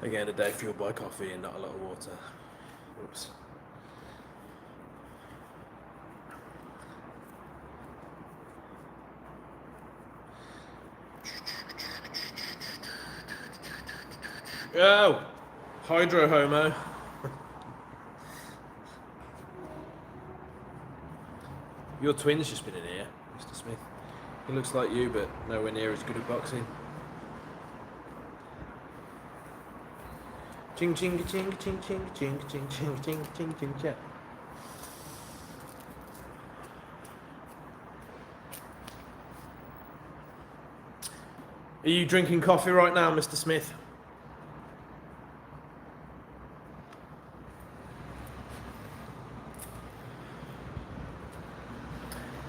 Again, a day fueled by coffee and not a lot of water. Oops. Oh! Hydro homo. Your twin's just been in here, Mr. Smith. He looks like you, but nowhere near as good at boxing. Ching ching ching ching ching ching ching ching ching ching ching ching. Are you drinking coffee right now, Mr. Smith?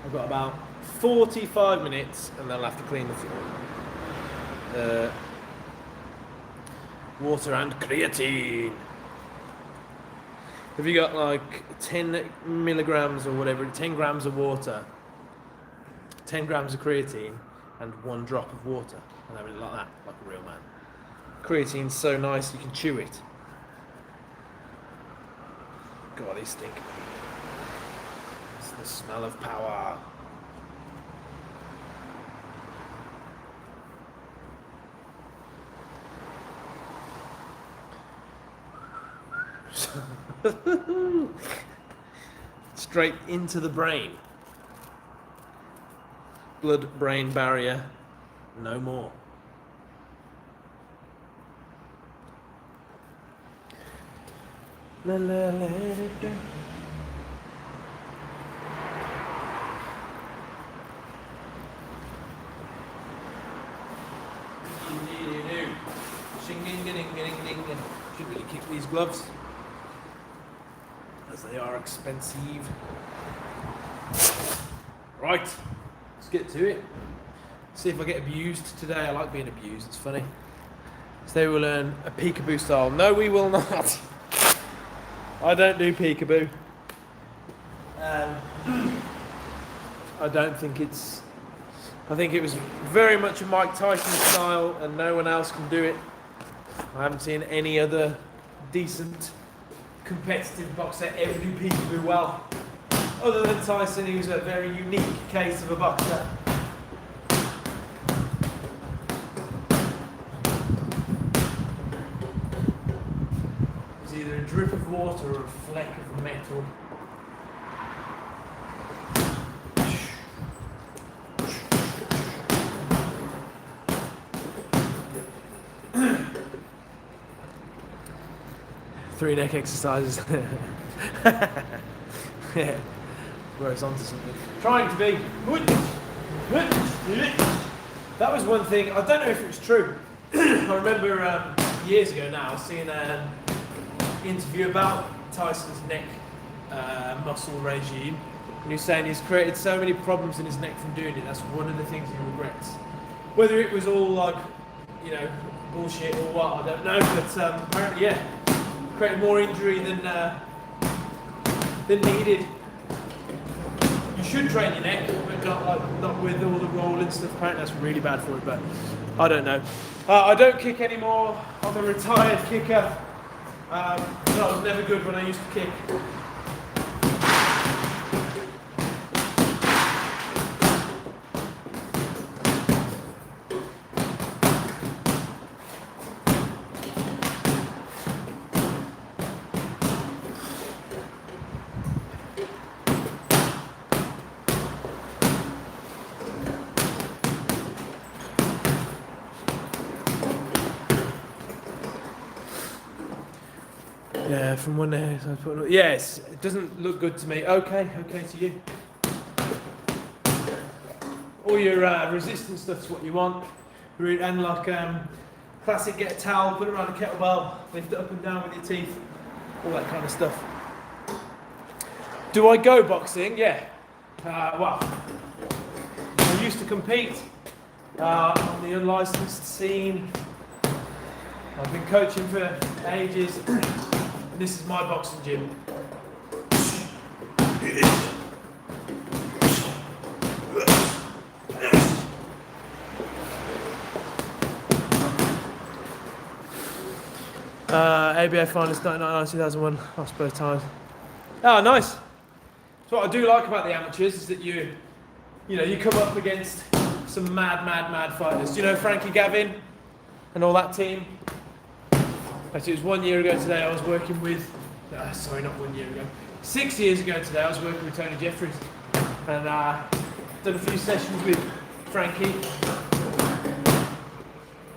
I've got about 45 minutes and then I'll have to clean the floor. Water and creatine. Have you got like 10 milligrams or whatever, 10 grams of water, 10 grams of creatine, and 1 drop of water? And have it like that, like a real man. Creatine's so nice you can chew it. God, they stink. It's the smell of power. Straight into the brain. Blood-brain barrier, no more. La, la, la, la. Should really kick these gloves, as they are expensive. Right, let's get to it. See if I get abused today. I like being abused, it's funny. Today we'll learn a peekaboo style. No, we will not. I don't do peekaboo. I don't think it's... I think it was very much a Mike Tyson style and no one else can do it. I haven't seen any other decent competitive boxer ever do peekaboo well. Other than Tyson, who's a very unique case of a boxer. It's either a drip of water or a fleck of metal. Three neck exercises. Yeah. Where it's onto something. Trying to be. That was one thing. I don't know if it was true. I remember years ago now seeing an interview about Tyson's neck muscle regime. And he was saying he's created so many problems in his neck from doing it. That's one of the things he regrets. Whether it was all like, you know, bullshit or what, I don't know. But apparently, yeah. Created more injury than needed. You should train your neck, but not with all the rolling stuff. Apparently that's really bad for it, but I don't know. I don't kick anymore. I'm a retired kicker. I was never good when I used to kick. Yeah, from one day I put. Yes, it doesn't look good to me. Okay to you. All your resistance stuff's what you want, and like classic, get a towel, put it around a kettlebell, lift it up and down with your teeth, all that kind of stuff. Do I go boxing? Yeah. Well, I used to compete on the unlicensed scene. I've been coaching for ages. This is my boxing gym. ABA finalist 1999, 2001, lost both times. Oh, nice. So what I do like about the amateurs is that you come up against some mad fighters. Do you know Frankie Gavin and all that team? Actually, it was 1 year ago today I was working with, sorry, not 1 year ago, 6 years ago today I was working with Tony Jeffries, and done a few sessions with Frankie.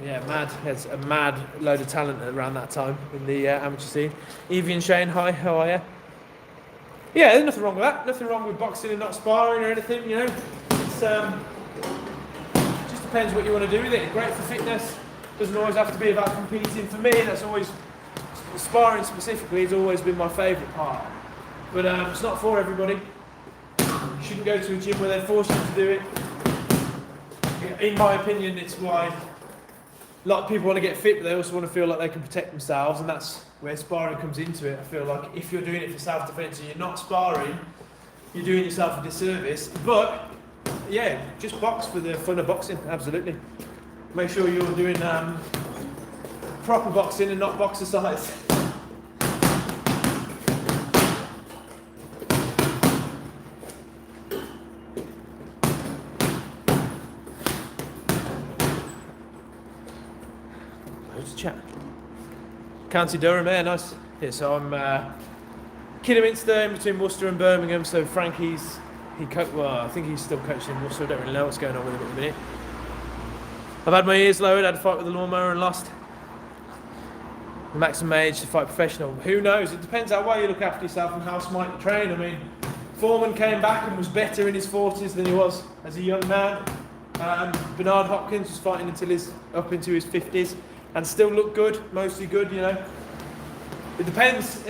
Yeah, mad. There's a mad load of talent around that time in the amateur scene. Evie and Shane, hi, how are you? Yeah, there's nothing wrong with that. Nothing wrong with boxing and not sparring or anything, you know. It's just depends what you want to do with it. Great for fitness. Doesn't always have to be about competing. For me, that's always, sparring specifically has always been my favourite part. But it's not for everybody. You shouldn't go to a gym where they force you to do it. In my opinion, it's why a lot of people want to get fit, but they also want to feel like they can protect themselves, and that's where sparring comes into it. I feel like if you're doing it for self-defense and you're not sparring, you're doing yourself a disservice. But yeah, just box for the fun of boxing, absolutely. Make sure you're doing proper boxing and not boxercise. Chat. County Durham, yeah, nice. Yeah, so I'm Kidderminster, in between Worcester and Birmingham. So Frankie's, I think he's still coaching in Worcester. I don't really know what's going on with him at the minute. I've had my ears lowered, had a fight with a lawnmower and lost. The maximum age to fight professional. Who knows? It depends how well you look after yourself and how smart you train. I mean, Foreman came back and was better in his 40s than he was as a young man. Bernard Hopkins was fighting until he's up into his 50s. And still look good, mostly good, you know. It depends.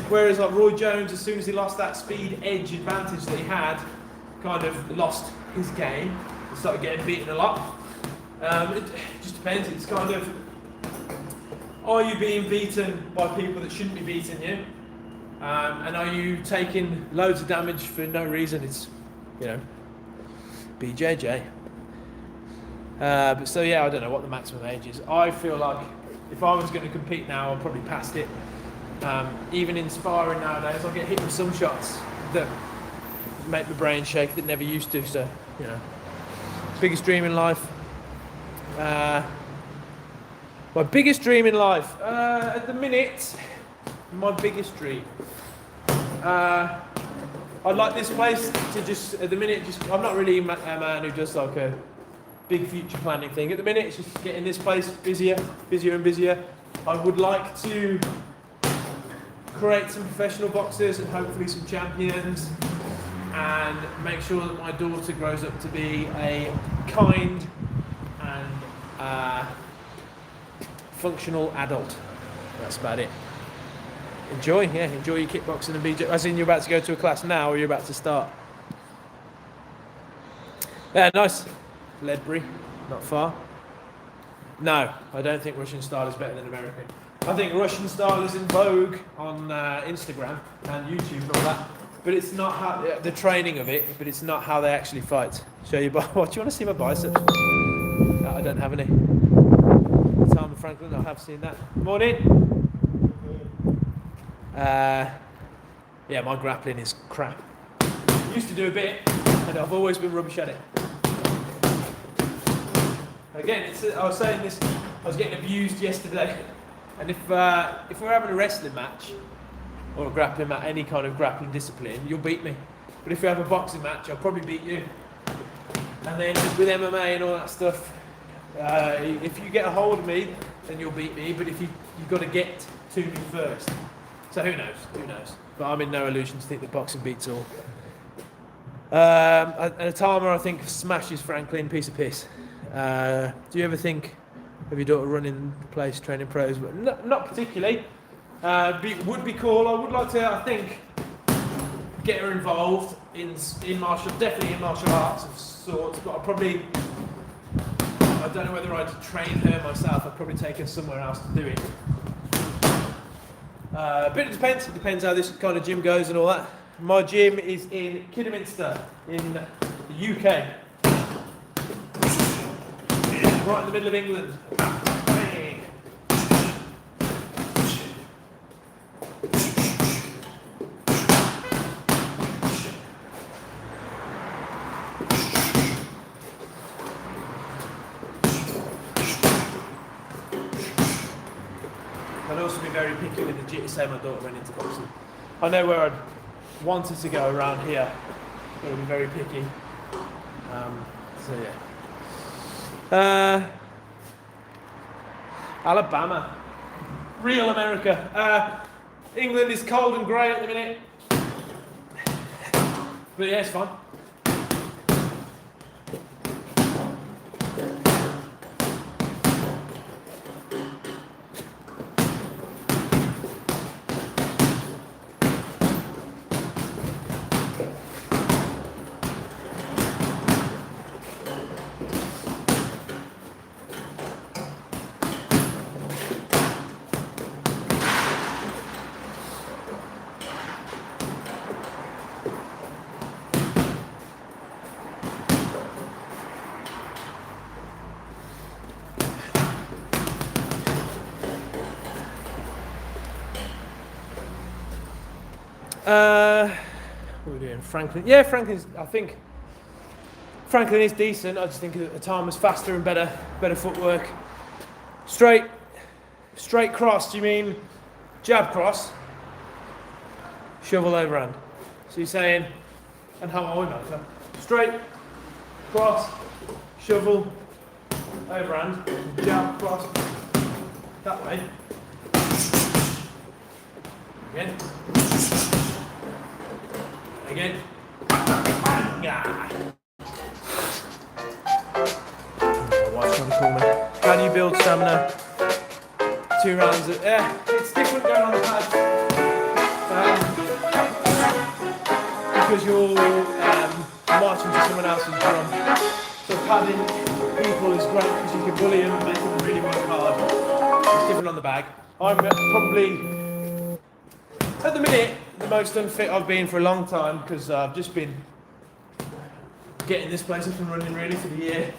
Whereas like Roy Jones, as soon as he lost that speed edge advantage that he had, kind of lost his game and started getting beaten a lot. It just depends. It's kind of, are you being beaten by people that shouldn't be beating you? And are you taking loads of damage for no reason? It's, you know, BJJ. But so yeah, I don't know what the maximum age is. I feel like if I was going to compete now, I'd probably past it. Even in sparring nowadays, I get hit with some shots that make my brain shake that never used to. So, you know, biggest dream in life. My biggest dream in life, at the minute, my biggest dream. I'd like this place to just, at the minute, I'm not really a man who does like a big future planning thing. At the minute, it's just getting this place busier and busier. I would like to create some professional boxers and hopefully some champions, and make sure that my daughter grows up to be a kind and functional adult. That's about it. Enjoy your kickboxing and BJ. As in, you're about to go to a class now, or you're about to start? Yeah, nice. Ledbury, not far. No, I don't think Russian style is better than American. I think Russian style is in vogue on Instagram and YouTube and all that, but it's not how the training of it. But it's not how they actually fight. Show you. What, do you want to see my biceps? No, I don't have any. Tom Franklin, I have seen that. Morning. Yeah, my grappling is crap. Used to do a bit, and I've always been rubbish at it. Again, I was saying this, I was getting abused yesterday, and if we're having a wrestling match, or a grappling match, any kind of grappling discipline, you'll beat me. But if we have a boxing match, I'll probably beat you. And then with MMA and all that stuff, if you get a hold of me, then you'll beat me, but you've got to get to me first. So who knows? But I'm in no illusion to think that boxing beats all. And Atama, I think, smashes Franklin, piece of piss. Do you ever think of your daughter running the place, training pros? But not particularly. Would be cool. I would like to, I think, get her involved in definitely in martial arts of sorts. But I don't know whether I'd train her myself. I'd probably take her somewhere else to do it. But it depends. It depends how this kind of gym goes and all that. My gym is in Kidderminster in the UK. Right in the middle of England. I'd also be very picky with the jiu. Say my daughter went into boxing. I know where I'd wanted to go around here. I'd be very picky. So yeah. Alabama. Real America. England is cold and grey at the minute. But yeah, it's fine. What are we doing? Franklin. Yeah, I think Franklin is decent. I just think at the time was faster and better footwork. Straight cross. Do you mean jab cross? Shovel overhand. So you're saying, and how are we, man? Straight cross, shovel overhand, jab cross. That way. Again. Again. Yeah. How do you build stamina? 2 rounds of, it's different going on the pad. Because you're marching to someone else's drum. So padding people is great because you can bully them and make them really work hard. It's different on the bag. I'm probably, at the minute, the most unfit I've been for a long time because I've just been getting this place up and running really for the year.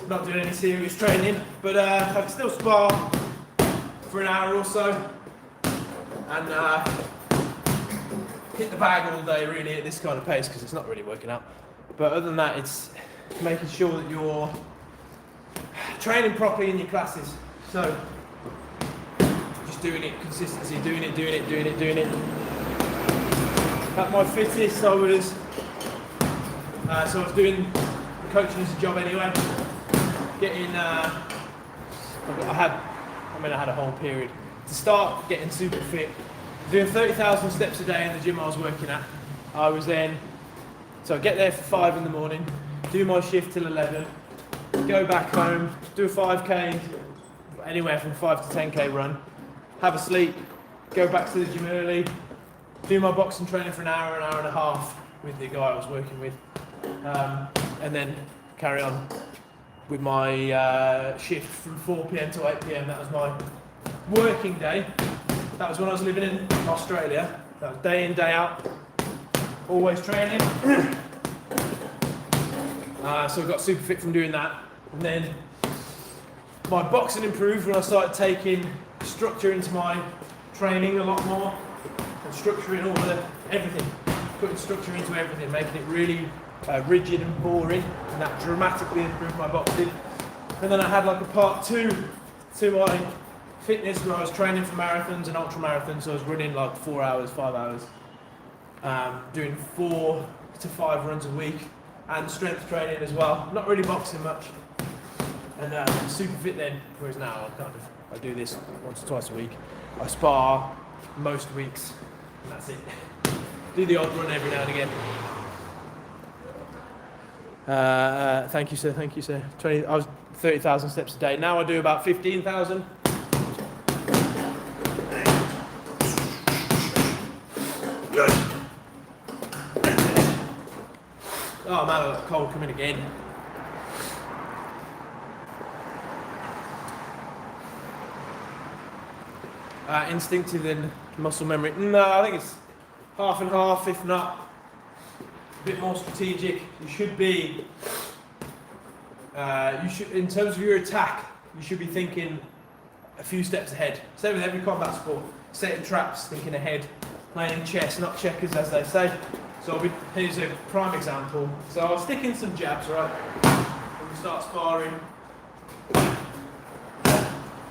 Not doing any serious training, but I can still spar for an hour or so and hit the bag all day really at this kind of pace because it's not really working out. But other than that, it's making sure that you're training properly in your classes. So just doing it, consistency, doing it. At my fittest, I was doing coaching as a job anyway. I had a whole period to start getting super fit. Doing 30,000 steps a day in the gym I was working at. So I get there for 5 in the morning, do my shift till 11, go back home, do a 5k, anywhere from 5 to 10k run, have a sleep, go back to the gym early, do my boxing training for an hour and a half with the guy I was working with, and then carry on with my shift from 4 p.m. to 8 p.m. That was my working day. That was when I was living in Australia. That was day in, day out, always training. So I got super fit from doing that. And then my boxing improved when I started taking structure into my training a lot more and structuring everything, putting structure into everything, making it really rigid and boring, and that dramatically improved my boxing. And then I had like a part 2 to my fitness where I was training for marathons and ultra marathons. So I was running like 4 hours, 5 hours, doing 4 to 5 runs a week, and strength training as well. Not really boxing much, and super fit then. Whereas now I do this once or twice a week. I spar most weeks, and that's it. Do the odd run every now and again. Thank you, sir. I was 30,000 steps a day. Now I do about 15,000. Oh man, I got cold coming again. Instinctive and muscle memory. No, I think it's half and half, if not a bit more strategic. You should be, in terms of your attack, you should be thinking a few steps ahead. Same with every combat sport. Setting traps, thinking ahead, playing chess, not checkers, as they say. So here's a prime example. So I'll stick in some jabs, right? When we start sparring.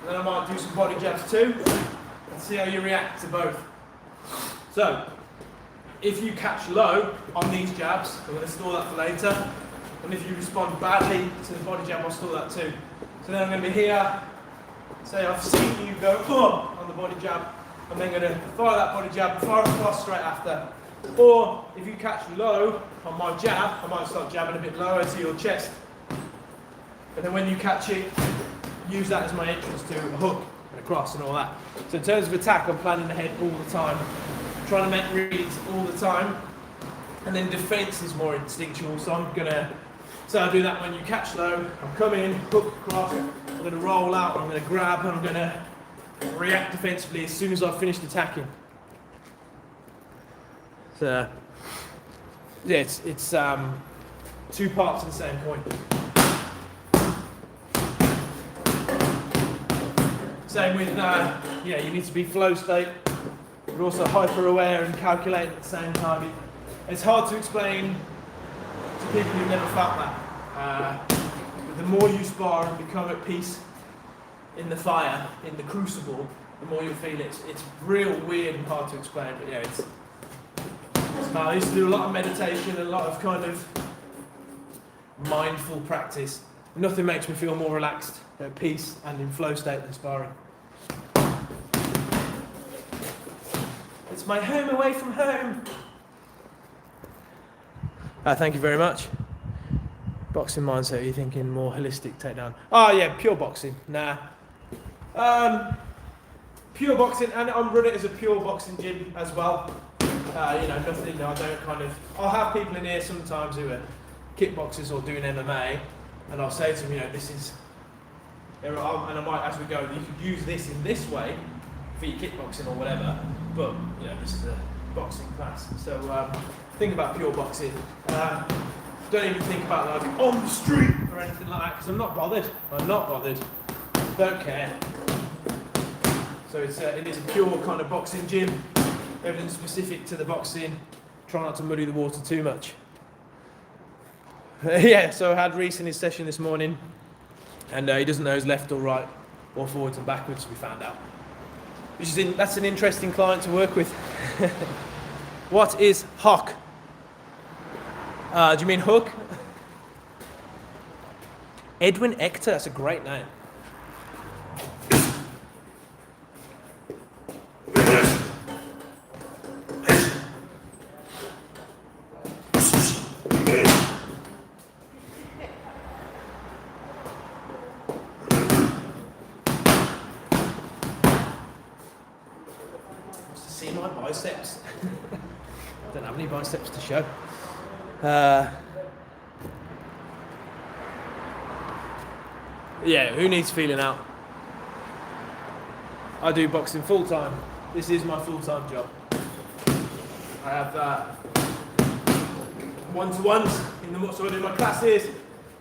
Then I might do some body jabs too. and see how you react to both. So, if you catch low on these jabs, I'm going to store that for later. And if you respond badly to the body jab, I'll store that too. So then I'm going to be here, say I've seen you go on the body jab, I'm then going to fire that body jab, fire across straight after. Or if you catch low on my jab, I might start jabbing a bit lower to your chest. And then when you catch it, use that as my entrance to a hook and a cross and all that. So in terms of attack, I'm planning ahead all the time, trying to make reads all the time. And then defense is more instinctual, so I'm gonna, so I do that when you catch low, I'm coming, hook, cross, I'm gonna roll out, I'm gonna grab, and I'm gonna react defensively as soon as I've finished attacking. So, yeah, it's 2 parts of the same coin. Same with, yeah, you need to be flow state, but also hyper aware and calculate at the same time. It's hard to explain to people who've never felt that. But the more you spar and become at peace in the fire, in the crucible, the more you'll feel it. It's real weird and hard to explain, but yeah, it's I used to do a lot of meditation, a lot of kind of mindful practice. Nothing makes me feel more relaxed, at peace and in flow state than sparring. It's my home away from home. Thank you very much. Boxing mindset, are you thinking more holistic takedown? Oh yeah, pure boxing. Nah. Pure boxing, and I'm running it as a pure boxing gym as well. You know, nothing, I don't kind of, I'll have people in here sometimes who are kickboxers or doing MMA, and I'll say to them, you know, this is, and I might, as we go, you could use this in this way for your kickboxing or whatever, but, you know, this is a boxing class. So, think about pure boxing. Don't even think about like on the street or anything like that, because I'm not bothered. Don't care. So it is a pure kind of boxing gym. Everything specific to the boxing. Try not to muddy the water too much. Yeah, so I had Reese in his session this morning, and he doesn't know his left or right, or forwards and backwards, we found out. That's an interesting client to work with. What is hock? Do you mean hook? Edwin Ector, that's a great name. See my biceps. I don't have any biceps to show. Yeah, who needs feeling out? I do boxing full time. This is my full-time job. I have one-to-ones in the so I do my classes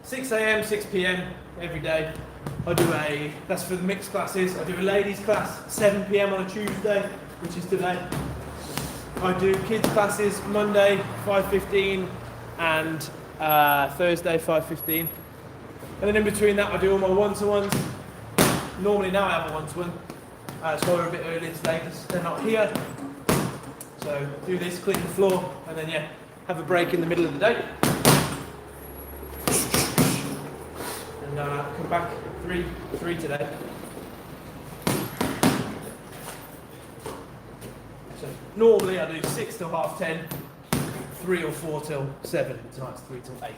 6 a.m, 6 p.m. every day. That's for the mixed classes. I do a ladies class 7 p.m. on a Tuesday, which is today. I do kids classes Monday 5:15 and Thursday 5:15. And then in between that I do all my one-to-ones. Normally now I have a one-to-one. So we're a bit early today because they're not here. So do this, clean the floor, and then yeah, have a break in the middle of the day. And come back 3 today. So normally I do 6 till 10:30, 3 or 4 till 7, but tonight's 3 till 8.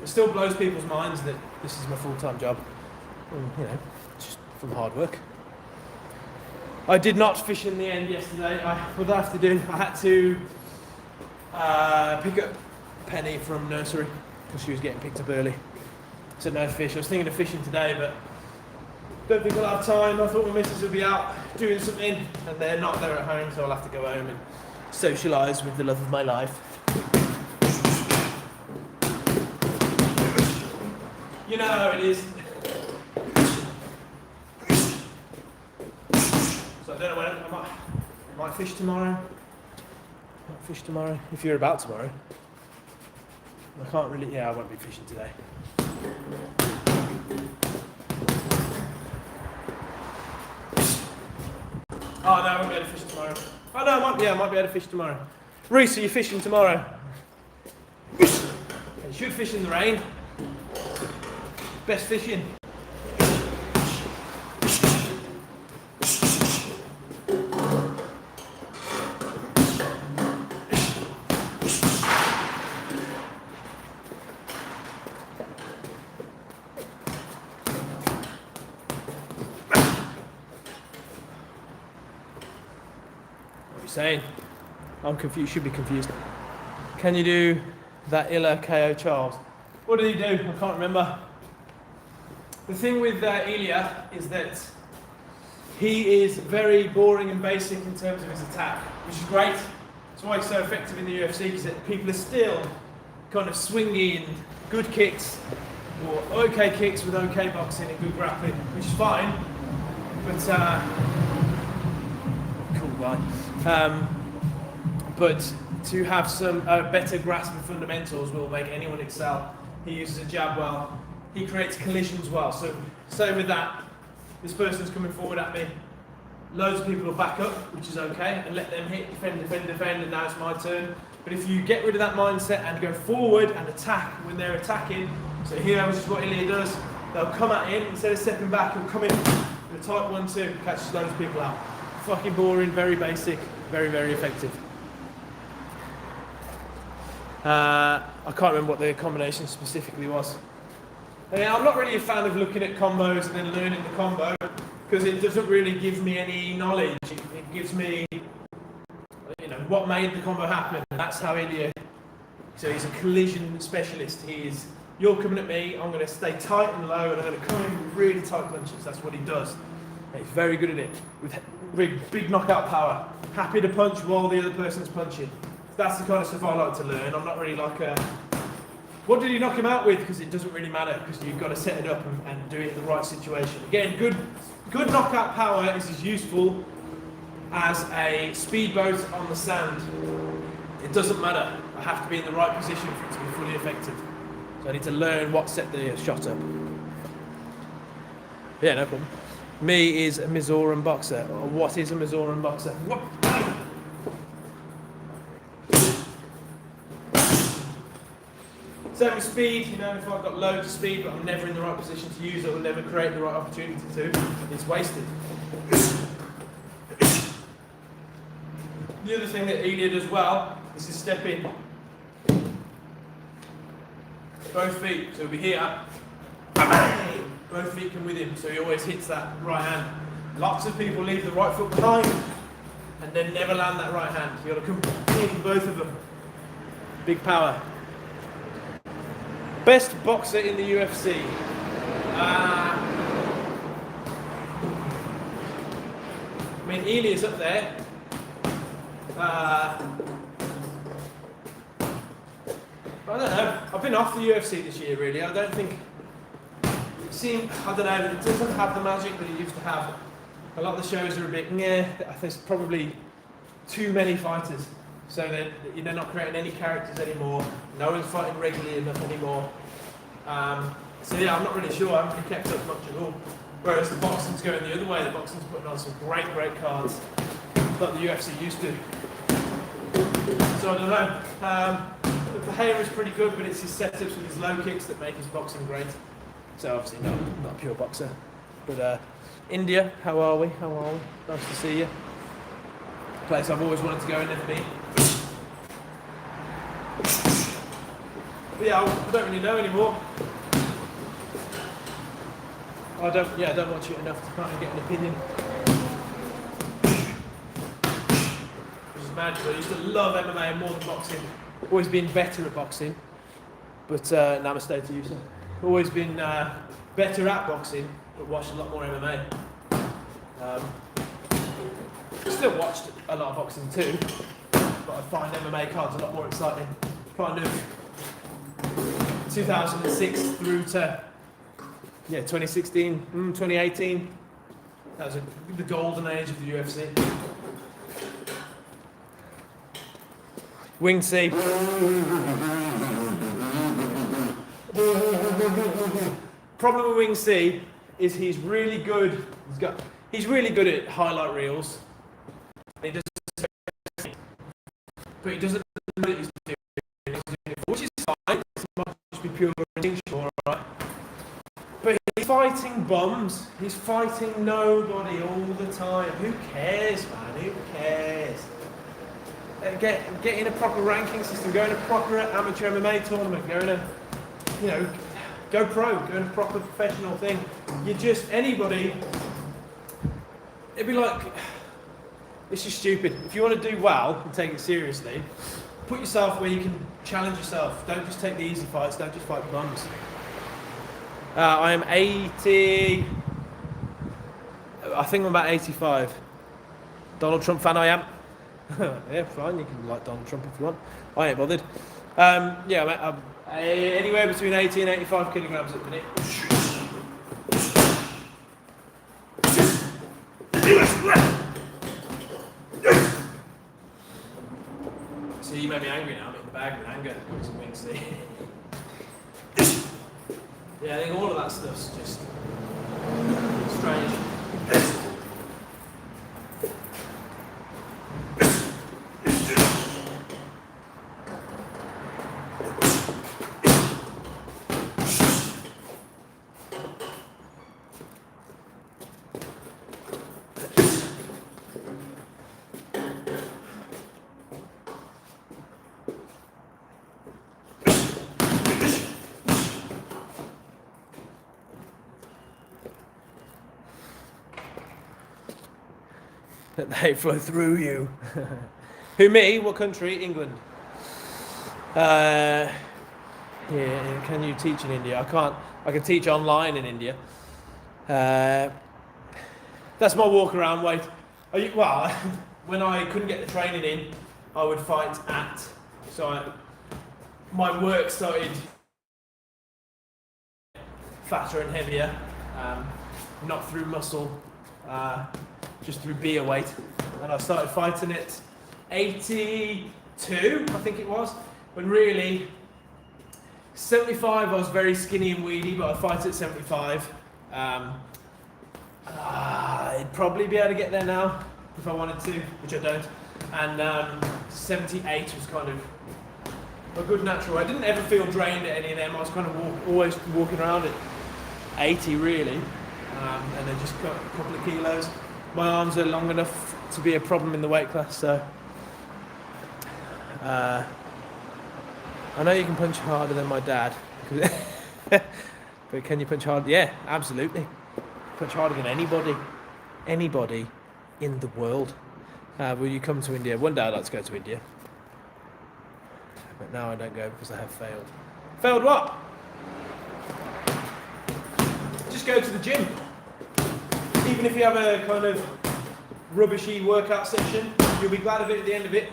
It still blows people's minds that this is my full-time job. You know, just from hard work. I did not fish in the end yesterday. What did I have to do? I had to pick up Penny from nursery because she was getting picked up early. So no fish. I was thinking of fishing today, but don't think I'll have time. I thought my missus would be out doing something, and they're not there at home, so I'll have to go home and socialise with the love of my life. You know how it is. So I don't know when I might fish tomorrow. If you're about tomorrow. I can't really, yeah, I won't be fishing today. Oh no, I won't be able to fish tomorrow. Oh no, I might be able to fish tomorrow. Reese, are you fishing tomorrow? You should fish in the rain. Best fishing. Saying, I'm confused. Should be confused. Can you do that Illa KO Charles? What did he do? I can't remember. The thing with Ilya is that he is very boring and basic in terms of his attack, which is great. That's why he's so effective in the UFC, because people are still kind of swingy and good kicks, or okay kicks with okay boxing and good grappling, which is fine. But cool guy. But to have some better grasp of fundamentals will make anyone excel. He uses a jab well. He creates collisions well. So same with that. This person's coming forward at me. Loads of people will back up, which is okay, and let them hit, defend, and now it's my turn. But if you get rid of that mindset and go forward and attack when they're attacking, so here, which is what Ilya does, they'll come at him, instead of stepping back, he'll come in with a tight 1-2, catches loads of people out. Fucking boring, very basic, very, very effective. I can't remember what the combination specifically was. I'm not really a fan of looking at combos and then learning the combo, because it doesn't really give me any knowledge. It gives me, what made the combo happen. That's how Ilya. So he's a collision specialist. You're coming at me, I'm going to stay tight and low, and I'm going to come in with really tight punches. That's what he does. And he's very good at it, with big knockout power. Happy to punch while the other person's punching. That's the kind of stuff I like to learn. I'm not really like what did he knock him out with? Because it doesn't really matter, because you've got to set it up and do it in the right situation. Again, good knockout power is as useful as a speedboat on the sand. It doesn't matter. I have to be in the right position for it to be fully effective. So I need to learn what set the shot up. Yeah, no problem. Me is a Mizoram boxer. Or what is a Mizoram boxer? What? Same with speed, if I've got loads of speed but I'm never in the right position to use it, or never create the right opportunity to, it's wasted. The other thing that Ilya does well is his step in. Both feet, so he'll be here, both feet come with him, so he always hits that right hand. Lots of people leave the right foot behind and then never land that right hand. You've got to come in both of them. Big power. Best boxer in the UFC. Ilya's up there. I don't know. I've been off the UFC this year, really. I don't think. I don't know. It doesn't have the magic that it used to have. A lot of the shows are a bit. I think there's probably too many fighters, so they're not creating any characters anymore. No one's fighting regularly enough anymore. So yeah, I'm not really sure. I haven't really kept up much at all. Whereas the boxing's going the other way. The boxing's putting on some great cards, like the UFC used to. So I don't know. The hair is pretty good, but it's his setups with his low kicks that make his boxing great. So obviously not a pure boxer. But India, how are we? Nice to see you. Place I've always wanted to go and never been. But yeah, I don't really know anymore. I don't watch it enough to kind of get an opinion. Which is magical. I used to love MMA more than boxing. Always been better at boxing, but namaste to you, sir. Always been better at boxing, but watched a lot more MMA. Still watched a lot of boxing too, but I find MMA cards a lot more exciting. Kind of 2006 through to 2016, 2018. That was the golden age of the UFC. Wing C. Problem with Wing C is he's really good. He's really good at highlight reels. He does, but he doesn't know what he's doing, which is fine. It might just be pure instinctual, all right. But he's fighting bums. He's fighting nobody all the time. Who cares, man? Who cares? Get in a proper ranking system. Go in a proper amateur MMA tournament. Go in a, go pro. Go in a proper professional thing. You're just anybody. It'd be like, it's just stupid. If you want to do well and take it seriously, put yourself where you can challenge yourself. Don't just take the easy fights. Don't just fight bums. I am 80. I think I'm about 85. Donald Trump fan I am. Yeah, fine. You can like Donald Trump if you want. I ain't bothered. Yeah, I'm anywhere between 80 and 85 kilograms at the minute. See, you made me angry now. I'm in the bag with anger. Some wings, see. Yeah, I think all of that stuff's just strange. That they flow through you. Who, me? What country? England. Yeah, can you teach in India? I can't. I can teach online in India. That's my walk around weight. Well, when I couldn't get the training in, I would fight at. So my work started fatter and heavier, not through muscle. Just through beer weight, and I started fighting at 82, I think it was, when really 75 I was very skinny and weedy, but I'd fight at 75. I'd probably be able to get there now if I wanted to, which I don't, and 78 was kind of a good natural. I didn't ever feel drained at any of them. I was kind of always walking around at 80 really, and then just got a couple of kilos. My arms are long enough to be a problem in the weight class, so I know you can punch harder than my dad, but can you punch harder? Yeah, absolutely. Punch harder than anybody in the world. Will you come to India? One day I'd like to go to India, but now I don't go because I have failed. Failed what? Just go to the gym. Even if you have a kind of rubbishy workout session, you'll be glad of it at the end of it.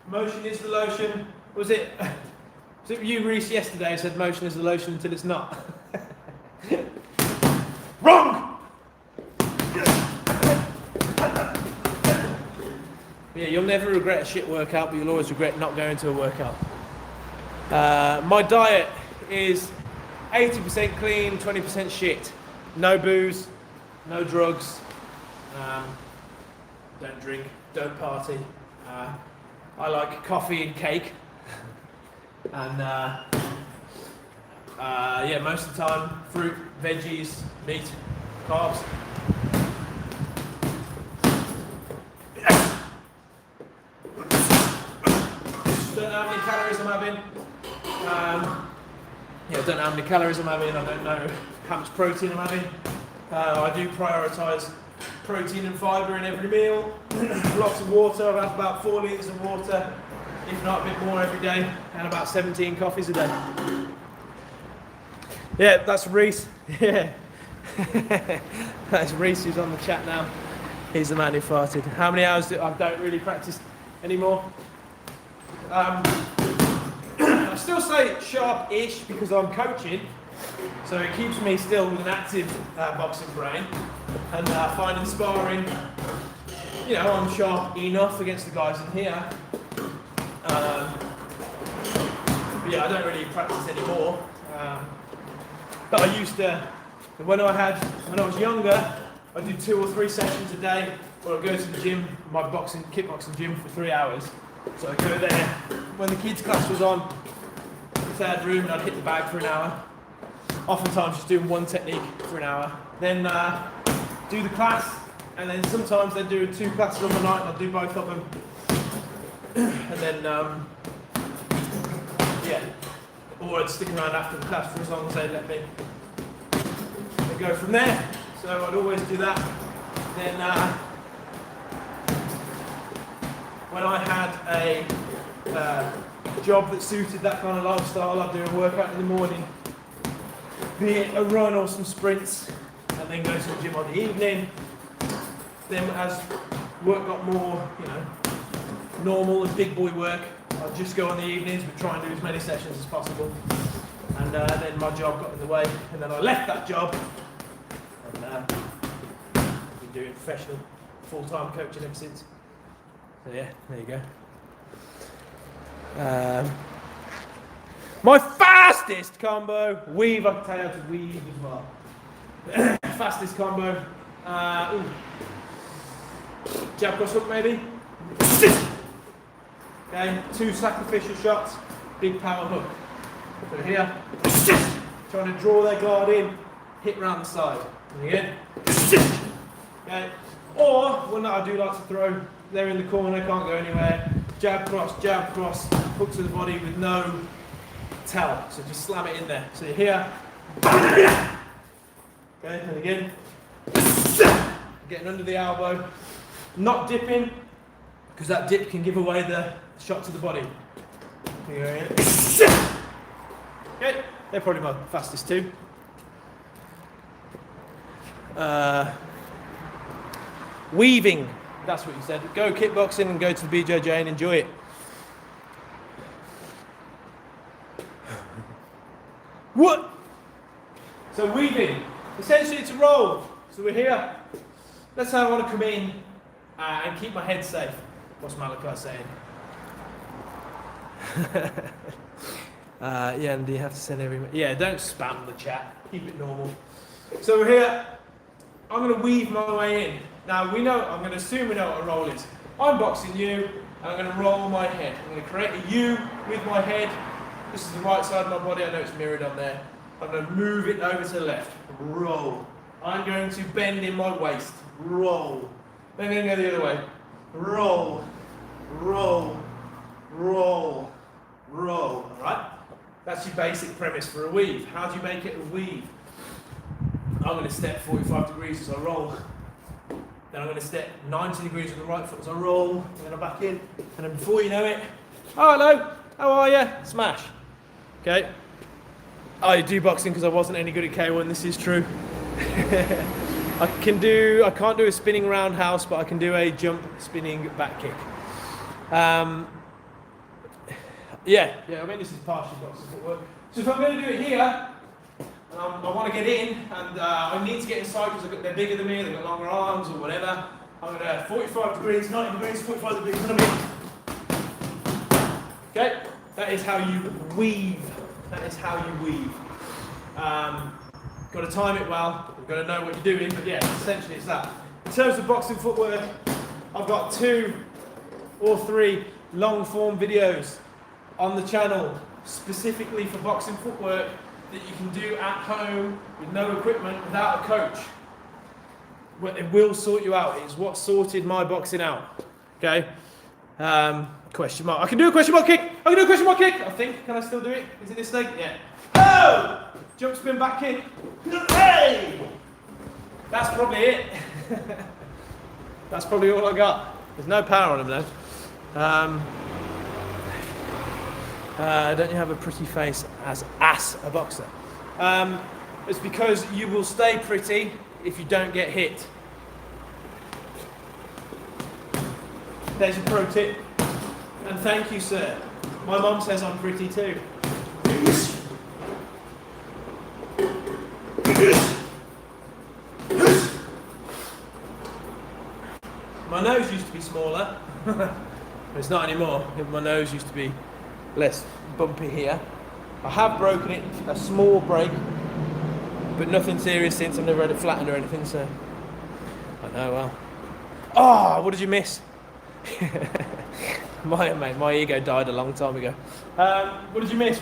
Motion is the lotion. Was it you, Reese, yesterday said motion is the lotion until it's not? Wrong! Yeah, you'll never regret a shit workout, but you'll always regret not going to a workout. My diet is 80% clean, 20% shit. No booze. No drugs, don't drink, don't party. I like coffee and cake, and yeah, most of the time, fruit, veggies, meat, carbs. Don't know how many calories I'm having. Yeah, don't know how many calories I'm having. I don't know how much protein I'm having. I do prioritise protein and fibre in every meal. Lots of water. I've had about 4 litres of water, if not a bit more every day, and about 17 coffees a day. Yeah, that's Reese. Yeah. That's Reese who's on the chat now. He's the man who farted. How many hours I don't really practice anymore? I still say sharp-ish because I'm coaching. So it keeps me still with an active boxing brain, and finding sparring, I'm sharp enough against the guys in here. Yeah, I don't really practice anymore. But I used to, when I was younger, I'd do 2 or 3 sessions a day, or I'd go to the gym, my kickboxing gym for 3 hours. So I'd go there when the kids' class was on, the third room, and I'd hit the bag for an hour. Oftentimes just doing one technique for an hour. Then do the class, and then sometimes they'd do 2 classes on the night, and I'd do both of them. And then, or I'd stick around after the class for as long as they'd let me. I'd go from there. So I'd always do that. Then when I had a job that suited that kind of lifestyle, I'd do a workout in the morning, be it a run or some sprints, and then go to the gym on the evening. Then as work got more, normal and big boy work, I'd just go on the evenings, but try and do as many sessions as possible. And then my job got in the way, and then I left that job, and been doing professional full-time coaching ever since. So yeah, there you go. My fastest combo, weave, I can tell you how to weave as well. Fastest combo, jab cross hook maybe. Okay, 2 sacrificial shots, big power hook. So here, trying to draw their guard in, hit round the side. And again, okay. Or one that I do like to throw, they're in the corner, can't go anywhere. Jab cross, hook to the body with no tell. So just slam it in there. So you're here. Okay, and again, getting under the elbow, not dipping, because that dip can give away the shot to the body. Okay, they're probably my fastest 2. Weaving, that's what you said. Go kickboxing and go to the BJJ and enjoy it. What? So weaving, essentially it's a roll. So we're here. That's how I want to come in and keep my head safe. What's Malachi saying? And do you have to send don't spam the chat. Keep it normal. So we're here. I'm going to weave my way in. Now I'm going to assume we know what a roll is. I'm boxing you, and I'm going to roll my head. I'm going to create a U with my head. This is the right side of my body. I know it's mirrored on there. I'm going to move it over to the left. Roll. I'm going to bend in my waist. Roll. Then I'm going to go the other way. Roll. Roll. Roll. Roll. Alright? That's your basic premise for a weave. How do you make it a weave? I'm going to step 45 degrees as I roll. Then I'm going to step 90 degrees with the right foot as I roll. And then I'm back in. And then before you know it, oh hello, how are you? Smash. Okay. I do boxing because I wasn't any good at K1, this is true. I can't do a spinning roundhouse, but I can do a jump spinning back kick. I mean this is partial boxing footwork. So if I'm going to do it here, and I want to get in, and I need to get inside because they're bigger than me, they've got longer arms or whatever, I'm going to 45 degrees, 90 degrees, 45 degrees, and I'm in. Okay, that is how you weave. That is how you weave. Got to time it well, you've got to know what you're doing, but yeah, essentially it's that. In terms of boxing footwork, I've got 2 or 3 long form videos on the channel specifically for boxing footwork that you can do at home with no equipment, without a coach. It will sort you out. It's what sorted my boxing out. Okay? Question mark. I can do a question mark kick. I think. Can I still do it? Is it this thing? Yeah. Oh! Jump spin back kick. Hey! That's probably it. That's probably all I got. There's no power on him though. Don't you have a pretty face as a boxer? It's because you will stay pretty if you don't get hit. There's a pro tip. And thank you, sir. My mum says I'm pretty too. My nose used to be smaller. It's not anymore. My nose used to be less bumpy here. I have broken it, a small break. but nothing serious since. I've never had it flattened or anything, so I know, well. Oh, what did you miss? My ego died a long time ago. What did you miss?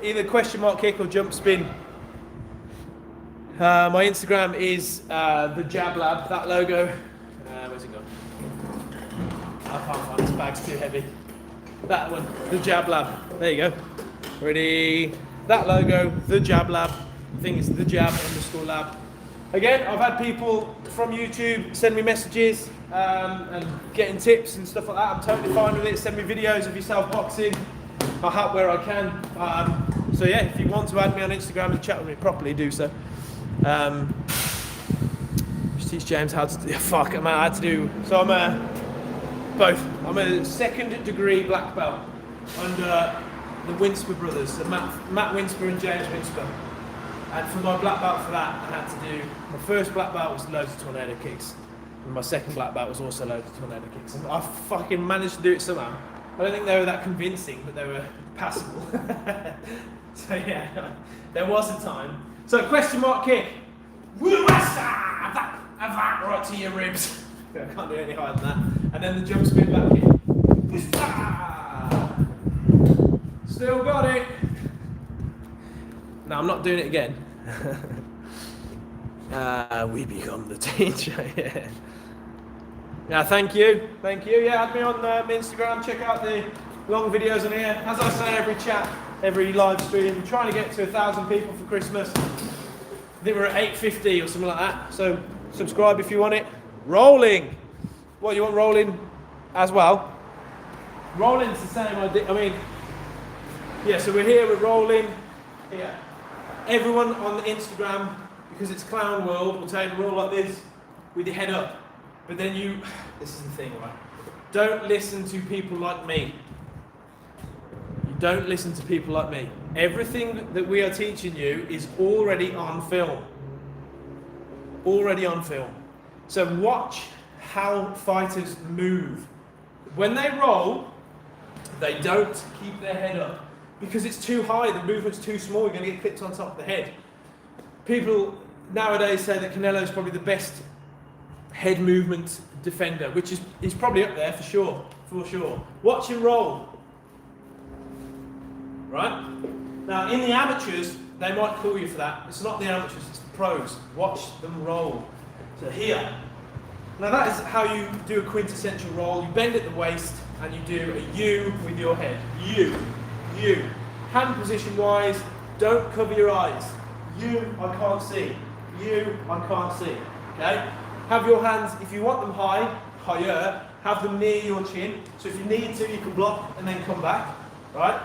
Either question mark kick or jump spin. My Instagram is the Jab Lab, that logo. Where's it gone? I can't find this bag's too heavy. That one, the Jab Lab. There you go. Ready? That logo, the Jab Lab. I think it's the Jab _lab. Again, I've had people from YouTube send me messages and getting tips and stuff like that. I'm totally fine with it. Send me videos of yourself boxing. I'll help where I can. So yeah, if you want to add me on Instagram and chat with me properly, do so. Just teach James how to do. Fuck, I'm how to do. So I'm both. I'm a 2nd degree black belt under the Winsper brothers, so Matt Winsper and James Winsper. And for my black belt for that, I had to do. My first black belt was loads of tornado kicks, and my second black belt was also loads of tornado kicks. And I fucking managed to do it somehow. I don't think they were that convincing, but they were passable. So yeah, there was a time. So question mark kick. That right to your ribs. I can't do any higher than that. And then the jump spin back kick. Still got it. No, I'm not doing it again. We become the teacher. Yeah. Yeah, thank you. Yeah, add me on Instagram. Check out the long videos on here. As I say, every chat, every live stream, I'm trying to get to 1,000 people for Christmas. I think we're at 850 or something like that. So subscribe if you want it. Rolling. What, you want rolling as well? Rolling's the same idea. I mean, yeah, so we're here, we're rolling. Yeah. Everyone on the Instagram, because it's Clown World, will tell you to roll like this with your head up. But then this is the thing, right? Don't listen to people like me. You don't listen to people like me. Everything that we are teaching you is already on film. Already on film. So watch how fighters move. When they roll, they don't keep their head up because it's too high, the movement's too small, you're going to get clipped on top of the head. People nowadays say that Canelo is probably the best head movement defender, which is probably up there for sure. Watch him roll. Right? Now, in the amateurs, they might call you for that. It's not the amateurs, it's the pros. Watch them roll. So here. Now that is how you do a quintessential roll. You bend at the waist and you do a U with your head. U. Hand position wise, don't cover your eyes. U, I can't see. U, I can't see. Okay? Have your hands, if you want them higher, have them near your chin. So if you need to, you can block and then come back. Right?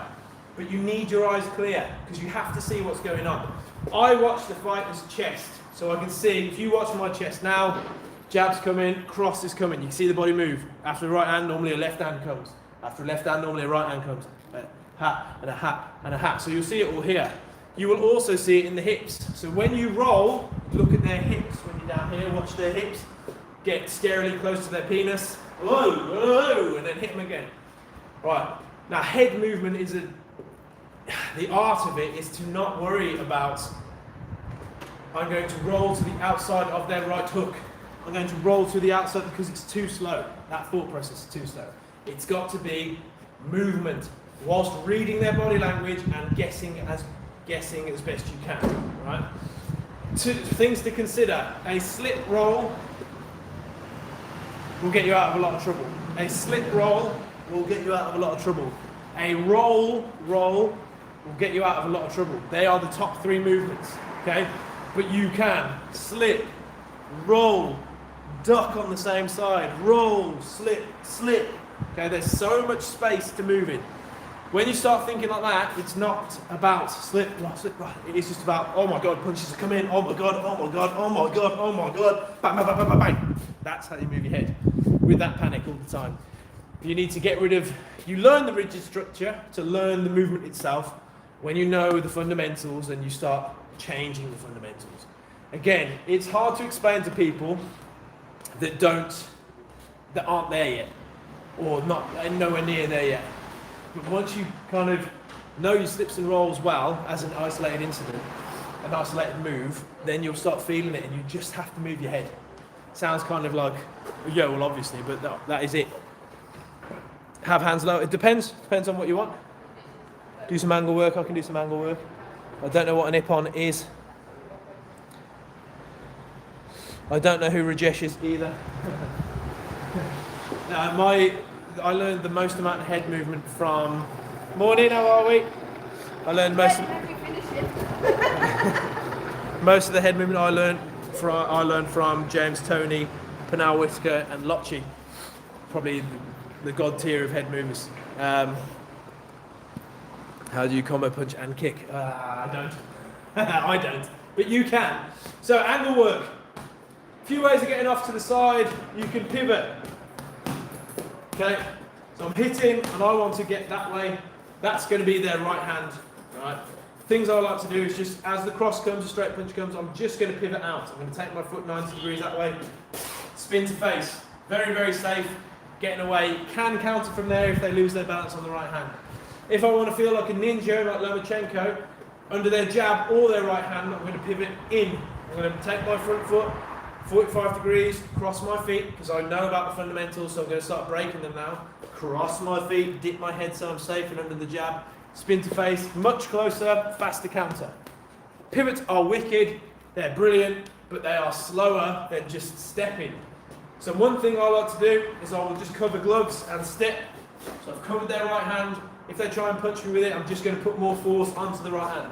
But you need your eyes clear because you have to see what's going on. I watch the fighter's chest, so I can see, if you watch my chest now, jab's coming, cross is coming. You can see the body move. After a right hand, normally a left hand comes. After a left hand, normally a right hand comes. A hat and a hat and a hat. So you'll see it all here. You will also see it in the hips. So when you roll, look at their hips. When you're down here, watch their hips. Get scarily close to their penis. Whoa, and then hit them again. Right. Now head movement is the art of it is to not worry about, I'm going to roll to the outside of their right hook. I'm going to roll to the outside because it's too slow. That thought process is too slow. It's got to be movement whilst reading their body language and guessing as best you can. Right? Two things to consider. A slip roll will get you out of a lot of trouble. A slip roll will get you out of a lot of trouble. A roll will get you out of a lot of trouble. They are the top 3 movements. Okay? But you can slip, roll, duck on the same side, roll, slip. Okay, there's so much space to move in. When you start thinking like that, it's not about slip, right. It is just about, oh my God, punches are coming, oh my God, bang, bang, bang, bang, bang, bang. That's how you move your head, with that panic all the time. You need to get rid of, you learn the rigid structure to learn the movement itself when you know the fundamentals and you start changing the fundamentals. Again, it's hard to explain to people that aren't there yet, or nowhere near there yet. But once you kind of know your slips and rolls well as an isolated incident, an isolated move, then you'll start feeling it and you just have to move your head. Sounds kind of like, yeah, well obviously, but that is it. Have hands low, it depends on what you want. Do some angle work, I can do some angle work. I don't know what an Ippon is. I don't know who Rajesh is either. I learned the most amount of head movement from... Morning, how are we? I learned most of the head movement I learned from James Toney, Pernell Whitaker and Lochy. Probably the god tier of head movers. How do you combo punch and kick? I don't. I don't. But you can. So angle work. A few ways of getting off to the side. You can pivot. Okay. So I'm hitting and I want to get that way. That's going to be their right hand. Right. Things I like to do is just as the cross comes, a straight punch comes, I'm just going to pivot out. I'm going to take my foot 90 degrees that way. Spin to face. Very, very safe. Getting away. Can counter from there if they lose their balance on the right hand. If I want to feel like a ninja, like Lomachenko, under their jab or their right hand, I'm going to pivot in. I'm going to take my front foot, 45 degrees, cross my feet, because I know about the fundamentals, so I'm going to start breaking them now. Cross my feet, dip my head so I'm safe and under the jab. Spin to face, much closer, faster counter. Pivots are wicked, they're brilliant, but they are slower than just stepping. So one thing I like to do is I will just cover gloves and step. So I've covered their right hand. If they try and punch me with it, I'm just going to put more force onto the right hand.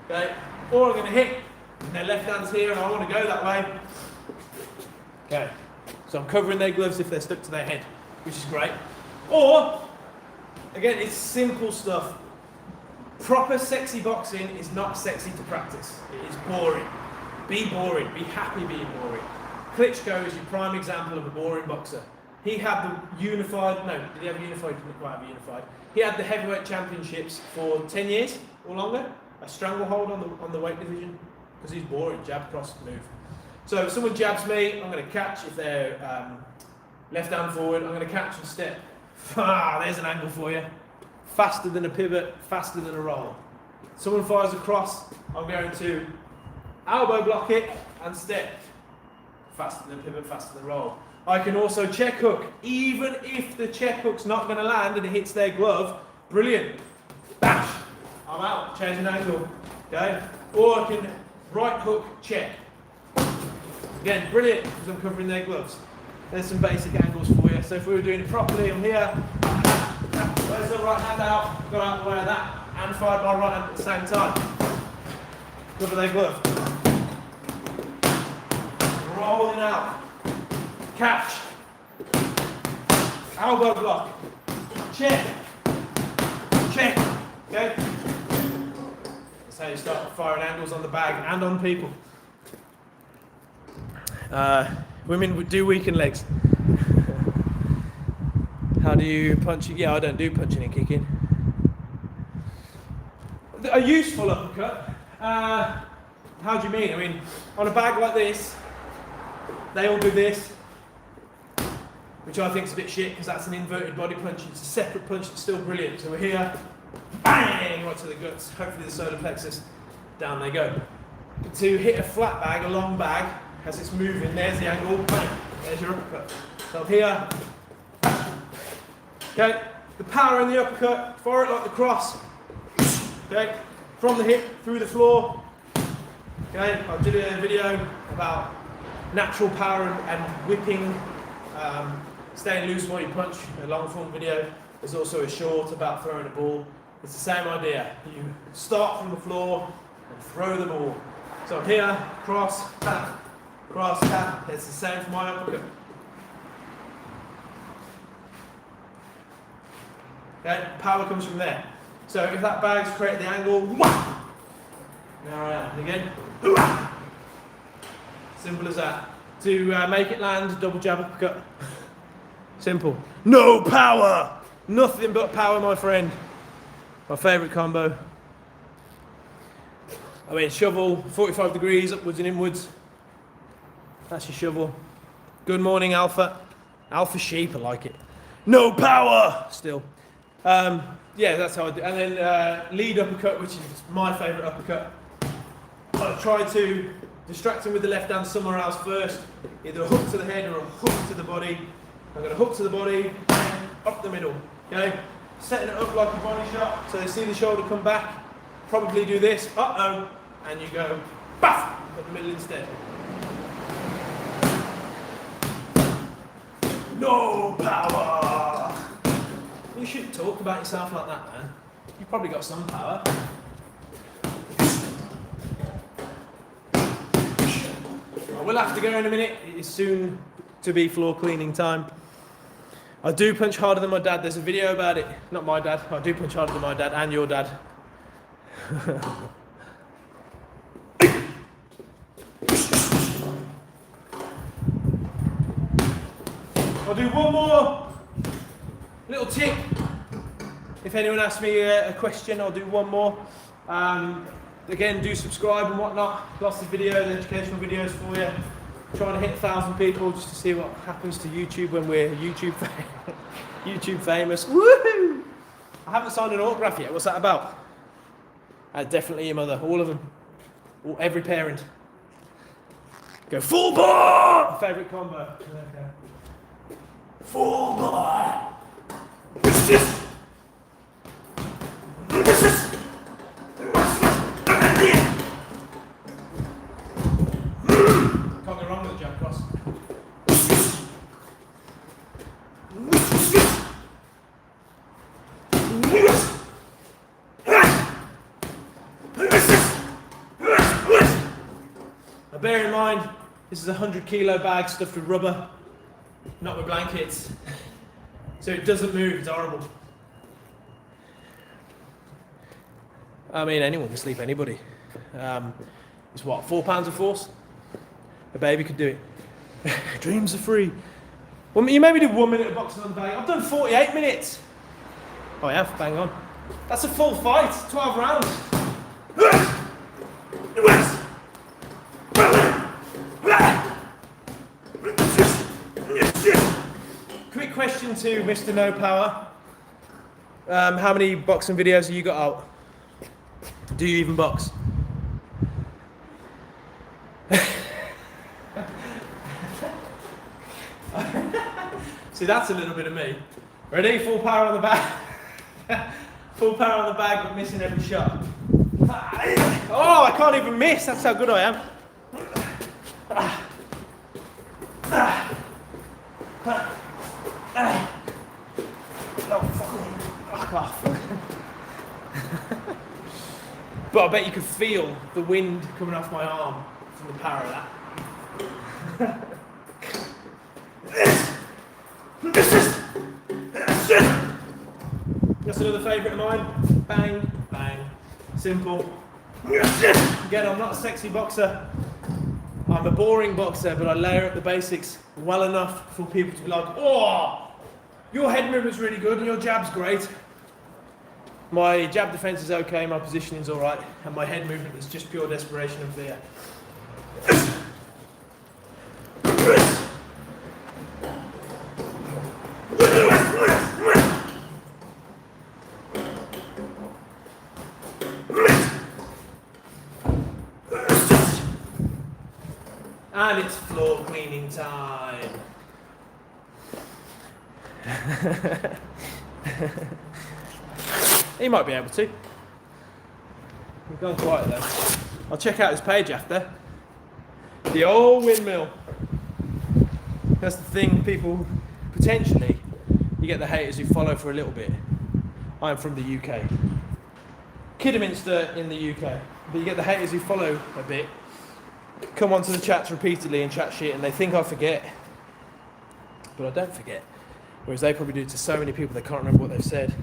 Okay? Or I'm going to hit, and their left hand's here, and I want to go that way. Okay. So I'm covering their gloves if they're stuck to their head, which is great. Or, again, it's simple stuff. Proper sexy boxing is not sexy to practice. It is boring. Be boring. Be happy being boring. Klitschko is your prime example of a boring boxer. He had the unified, no, did he have unified? He didn't quite have unified. He had the heavyweight championships for 10 years or longer. A stranglehold on the weight division because he's boring. Jab, cross, move. So if someone jabs me, I'm going to catch. If they're left hand forward, I'm going to catch and step. There's an angle for you. Faster than a pivot, faster than a roll. Someone fires a cross, I'm going to elbow block it and step. Faster than a pivot, faster than a roll. I can also check hook, even if the check hook's not going to land and it hits their glove. Brilliant. Bash. I'm out. Changing angle. Okay. Or I can right hook, check. Again, brilliant because I'm covering their gloves. There's some basic angles for you. So if we were doing it properly, I'm here. Where's the right hand out? Got out the way of that and fired my right hand at the same time. Cover their glove. Rolling out. Catch. Elbow block. Check. Check. Okay? That's how you start firing angles on the bag and on people. Women do weaken legs. How do you punch? Yeah, I don't do punching and kicking. A useful uppercut. How do you mean? I mean, on a bag like this, they all do this, which I think is a bit shit because that's an inverted body punch. It's a separate punch that's still brilliant. So we're here, bang, right to the guts. Hopefully the solar plexus, down they go. To hit a flat bag, a long bag, as it's moving, there's the angle, bang, there's your uppercut. So I'm here. Okay, the power in the uppercut, fire it like the cross. Okay, from the hip, through the floor. Okay, I did a video about natural power and whipping, staying loose while you punch, a long form video. There's also a short about throwing a ball. It's the same idea. You start from the floor and throw the ball. So I'm here, cross, tap, cross, tap. It's the same for my uppercut. Okay, power comes from there. So if that bag's created the angle, wah! Now I am. Again, wah! Simple as that. To make it land, double jab uppercut. Simple. No power! Nothing but power, my friend. My favourite combo. I mean, shovel, 45 degrees, upwards and inwards. That's your shovel. Good morning, Alpha. Alpha sheep, I like it. No power! Still. Yeah, that's how I do. And then lead uppercut, which is my favourite uppercut. I try to distract him with the left hand somewhere else first, either a hook to the head or a hook to the body. I'm going to hook to the body, up the middle, okay? Setting it up like a body shot, so they see the shoulder come back. Probably do this, uh-oh, and you go, baff, up the middle instead. No power! You shouldn't talk about yourself like that, man. You've probably got some power. I will have to go in a minute. It is soon to be floor cleaning time. I do punch harder than my dad. There's a video about it. Not my dad. I do punch harder than my dad and your dad. I'll do one more little tip. If anyone asks me a question, I'll do one more. Again, do subscribe and whatnot. Lots of videos, educational videos for you. Trying to hit 1,000 people just to see what happens to YouTube when we're YouTube famous. Woohoo! I haven't signed an autograph yet. What's that about? Definitely your mother. All of them. Every parent. Go full bore! Favourite combo. Full bore! Can't go wrong with a jab cross. Now bear in mind, this is a 100-kilo bag stuffed with rubber, not with blankets. So it doesn't move, it's horrible. I mean, anyone can sleep anybody. It's what, 4 pounds of force? A baby could do it. Dreams are free. Well, you maybe do 1 minute of boxing on the bag. I've done 48 minutes. Oh, I have, bang on. That's a full fight, 12 rounds. Quick question to Mr. No Power. How many boxing videos have you got out? Do you even box? See, that's a little bit of me. Ready? Full power on the bag. Full power on the bag, but missing every shot. Oh, I can't even miss. That's how good I am. Fuck off. But I bet you could feel the wind coming off my arm from the power of that. That's another favourite of mine. Bang, bang. Simple. Again, I'm not a sexy boxer. I'm a boring boxer, but I layer up the basics well enough for people to be like, oh, your head movement's really good and your jab's great. My jab defence is okay, my positioning's alright, and my head movement is just pure desperation and fear. And it's floor cleaning time. He might be able to. We've gone quiet though. I'll check out his page after. The old windmill. That's the thing, people, potentially, you get the haters who follow for a little bit. I'm from the UK. Kidderminster in the UK. But you get the haters who follow a bit, come onto the chats repeatedly and chat shit, and they think I forget. But I don't forget. Whereas they probably do to so many people they can't remember what they've said.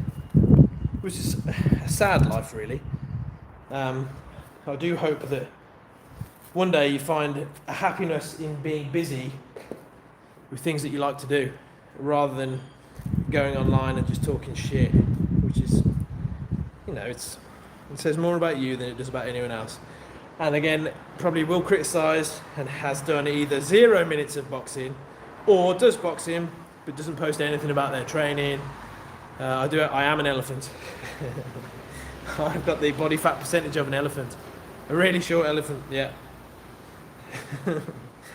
Which is a sad life, really. I do hope that one day you find a happiness in being busy with things that you like to do, rather than going online and just talking shit, which is, you know, it says more about you than it does about anyone else. And again, probably will criticise and has done either 0 minutes of boxing, or does boxing but doesn't post anything about their training. I am an elephant. I've got the body fat percentage of an elephant. A really short elephant, yeah.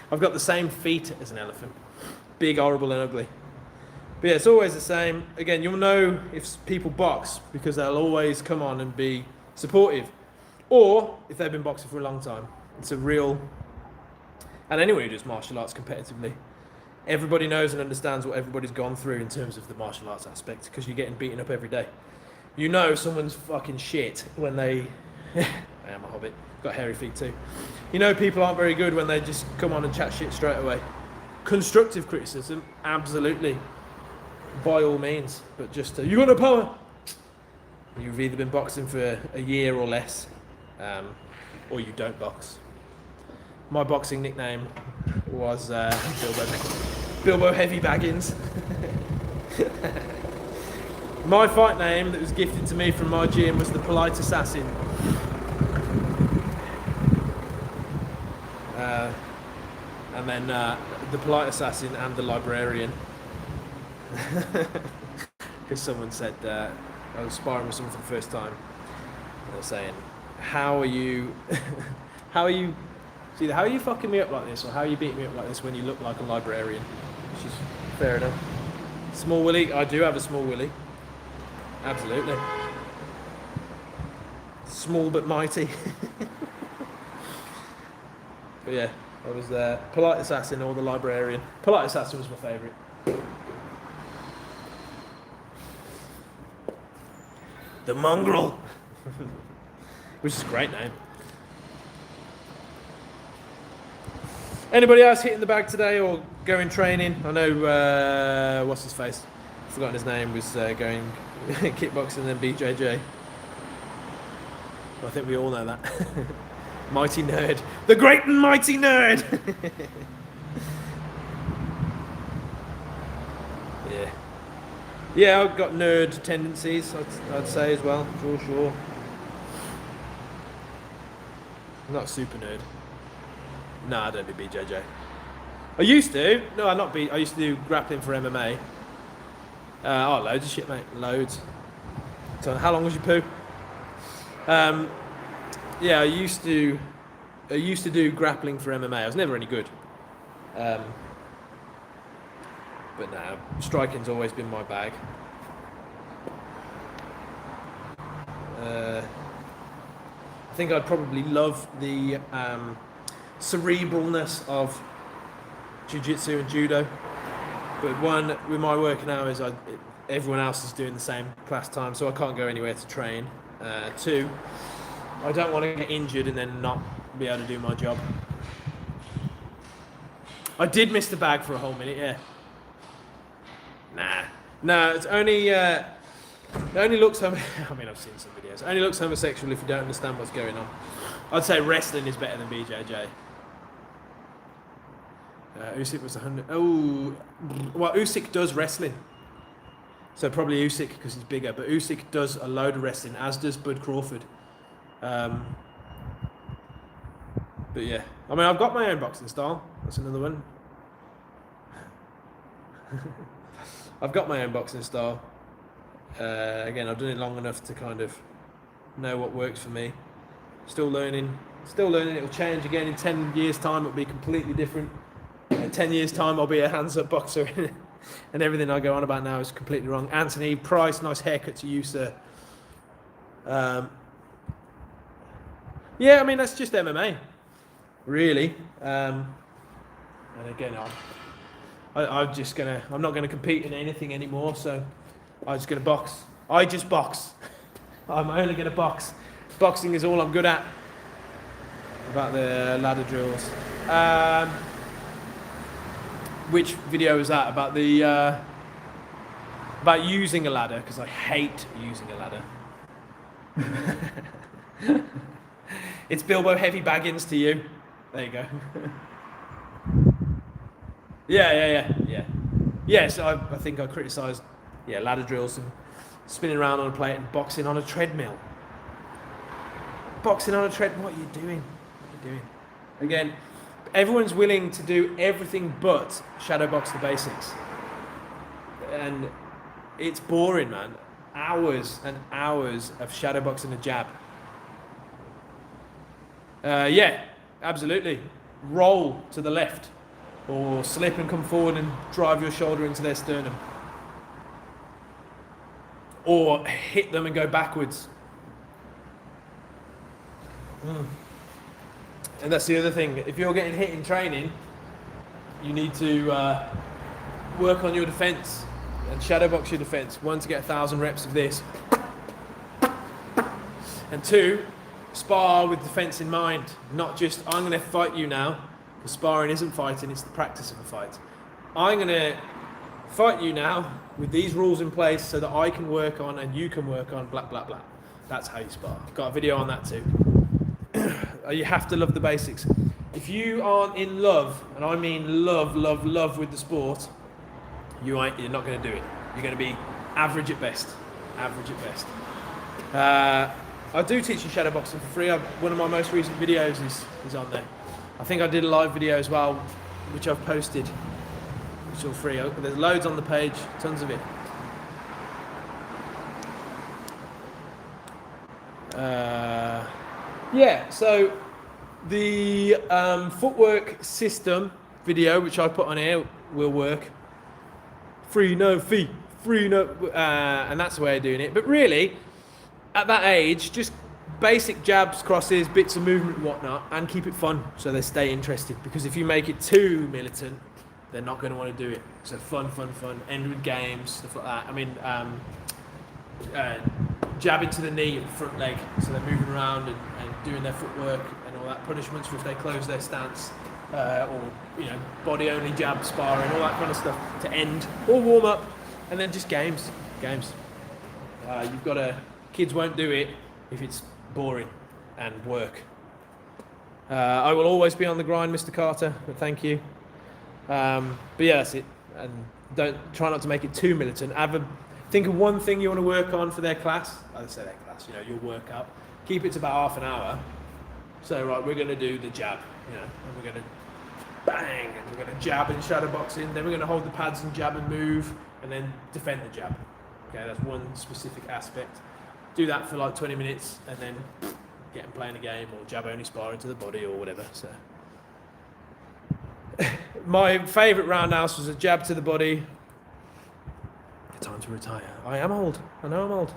I've got the same feet as an elephant. Big, horrible and ugly. But yeah, it's always the same. Again, you'll know if people box because they'll always come on and be supportive. Or if they've been boxing for a long time. It's a real... And anyone who does martial arts competitively, everybody knows and understands what everybody's gone through in terms of the martial arts aspect because you're getting beaten up every day. You know someone's fucking shit when they... I am a hobbit. Got hairy feet too. You know people aren't very good when they just come on and chat shit straight away. Constructive criticism, absolutely. By all means. But just, you got no power. You've either been boxing for a year or less, or you don't box. My boxing nickname was Bilbo Heavy Baggins. My fight name that was gifted to me from my gym was the Polite Assassin. And then the Polite Assassin and the Librarian. Because someone said, I was sparring with someone for the first time, and they were saying, how are you fucking me up like this, or how are you beating me up like this when you look like a librarian? Which is fair enough. Small willy, I do have a small willy. Absolutely. Small but mighty. But yeah, I was Polite Assassin or the Librarian. Polite Assassin was my favourite. The Mongrel. Which is a great name. Anybody else hitting the bag today or going training? I know, what's his face? I've forgotten his name, was going kickboxing and then BJJ. I think we all know that. Mighty Nerd. The great and mighty Nerd! Yeah. Yeah, I've got nerd tendencies, I'd say as well, for sure. I'm not a super nerd. No, I don't do BJJ. I used to. No, I used to do grappling for MMA. Loads of shit, mate. Loads. So, how long was your poo? Yeah, I used to do grappling for MMA. I was never any good. But no, striking's always been my bag. I think I'd probably love the cerebralness of jiu-jitsu and judo. But one, with my working hours, everyone else is doing the same class time, so I can't go anywhere to train. Two, I don't want to get injured and then not be able to do my job. I did miss the bag for a whole minute, yeah. Nah, it's only, it only looks, I mean, I've seen some videos. It only looks homosexual if you don't understand what's going on. I'd say wrestling is better than BJJ. Usyk was 100. Oh, well, Usyk does wrestling. So probably Usyk because he's bigger. But Usyk does a load of wrestling, as does Bud Crawford. But yeah, I mean, I've got my own boxing style. That's another one. I've got my own boxing style. Again, I've done it long enough to kind of know what works for me. Still learning. It'll change again in 10 years' time. It'll be completely different. In 10 years' time, I'll be a hands-up boxer, and everything I go on about now is completely wrong. Anthony Price, nice haircut to you, sir. Yeah, I mean, that's just MMA, really. And again, I'm not gonna compete in anything anymore, so I'm just gonna box. I just box. I'm only gonna box. Boxing is all I'm good at. About the ladder drills. Which video is that? About the about using a ladder, because I hate using a ladder. It's Bilbo Heavy Baggins to you. There you go. Yeah. Yes, I think I criticised ladder drills and spinning around on a plate and boxing on a treadmill. Boxing on a treadmill, what are you doing? Again, everyone's willing to do everything but shadow box the basics. And it's boring, man. Hours and hours of shadow boxing a jab. Yeah, absolutely. Roll to the left, or slip and come forward and drive your shoulder into their sternum. Or hit them and go backwards. And that's the other thing. If you're getting hit in training, you need to work on your defense and shadow box your defense. One, to get 1,000 reps of this. And two, spar with defense in mind. Not just, I'm going to fight you now. Because sparring isn't fighting, it's the practice of a fight. I'm going to fight you now with these rules in place so that I can work on and you can work on blah, blah, blah. That's how you spar. I've got a video on that too. You have to love the basics. If you aren't in love, and I mean love, love, love with the sport, you're not going to do it. You're going to be average at best. Average at best. I do teach you shadow boxing for free. One of my most recent videos is on there. I think I did a live video as well, which I've posted, which is all free. There's loads on the page, tons of it. Yeah, so the footwork system video, which I put on here, will work. Free, no fee. Free, no... and that's the way of doing it. But really, at that age, just basic jabs, crosses, bits of movement and whatnot, and keep it fun so they stay interested. Because if you make it too militant, they're not going to want to do it. So fun, fun, fun. End with games, stuff like that. I mean, jab into the knee and front leg, so they're moving around and doing their footwork and all that. Punishments for if they close their stance, or body only jab sparring, all that kind of stuff to end, or warm up, and then just games. You've got to. Kids won't do it if it's boring and work. I will always be on the grind, Mr. Carter, but thank you. But yeah, that's it. And try not to make it too militant. Think of one thing you want to work on for their class. I say their class, your workout. Keep it to about half an hour. So right, we're going to do the jab, and we're going to bang, and we're going to jab and shadow boxing. Then we're going to hold the pads and jab and move, and then defend the jab. Okay, that's one specific aspect. Do that for like 20 minutes, and then get them playing a game, or jab only sparring to the body, or whatever. So my favourite roundhouse was a jab to the body. Time to retire. I am old. I know I'm old.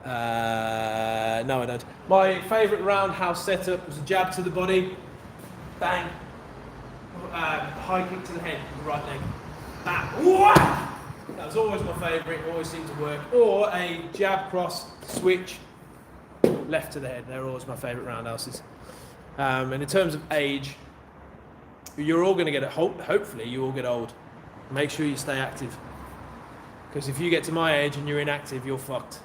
No, I don't. My favourite roundhouse setup was a jab to the body, bang, high kick to the head with the right leg, bang, whack! That was always my favourite, always seemed to work. Or a jab, cross, switch, left to the head. They're always my favourite roundhouses. And in terms of age, you're all going to get it. Hopefully you all get old. Make sure you stay active. Because if you get to my age and you're inactive, you're fucked.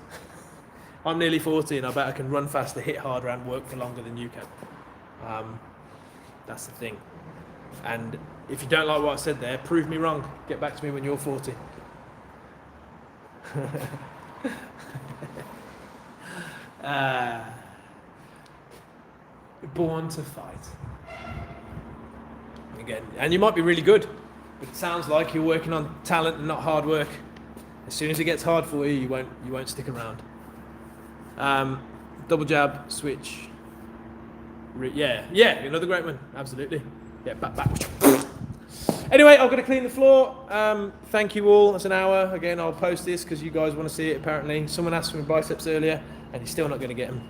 I'm nearly 40 and I bet I can run faster, hit harder and work for longer than you can. That's the thing. And if you don't like what I said there, prove me wrong. Get back to me when you're 40. Born to fight. Again, and you might be really good, but it sounds like you're working on talent and not hard work. As soon as it gets hard for you, you won't stick around. Double jab, switch. Yeah, another great one. Absolutely. Yeah, back. Anyway, I've got to clean the floor. Thank you all. That's an hour. Again, I'll post this because you guys want to see it, apparently. Someone asked for my biceps earlier, and you're still not going to get them.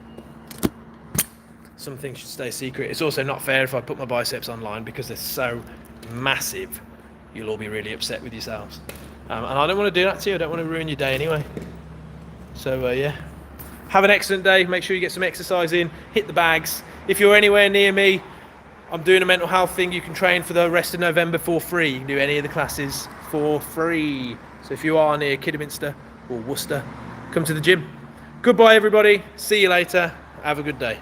Some things should stay secret. It's also not fair if I put my biceps online because they're so massive. You'll all be really upset with yourselves. And I don't want to do that to you. I don't want to ruin your day anyway. So, yeah. Have an excellent day. Make sure you get some exercise in. Hit the bags. If you're anywhere near me, I'm doing a mental health thing. You can train for the rest of November for free. You can do any of the classes for free. So if you are near Kidderminster or Worcester, come to the gym. Goodbye, everybody. See you later. Have a good day.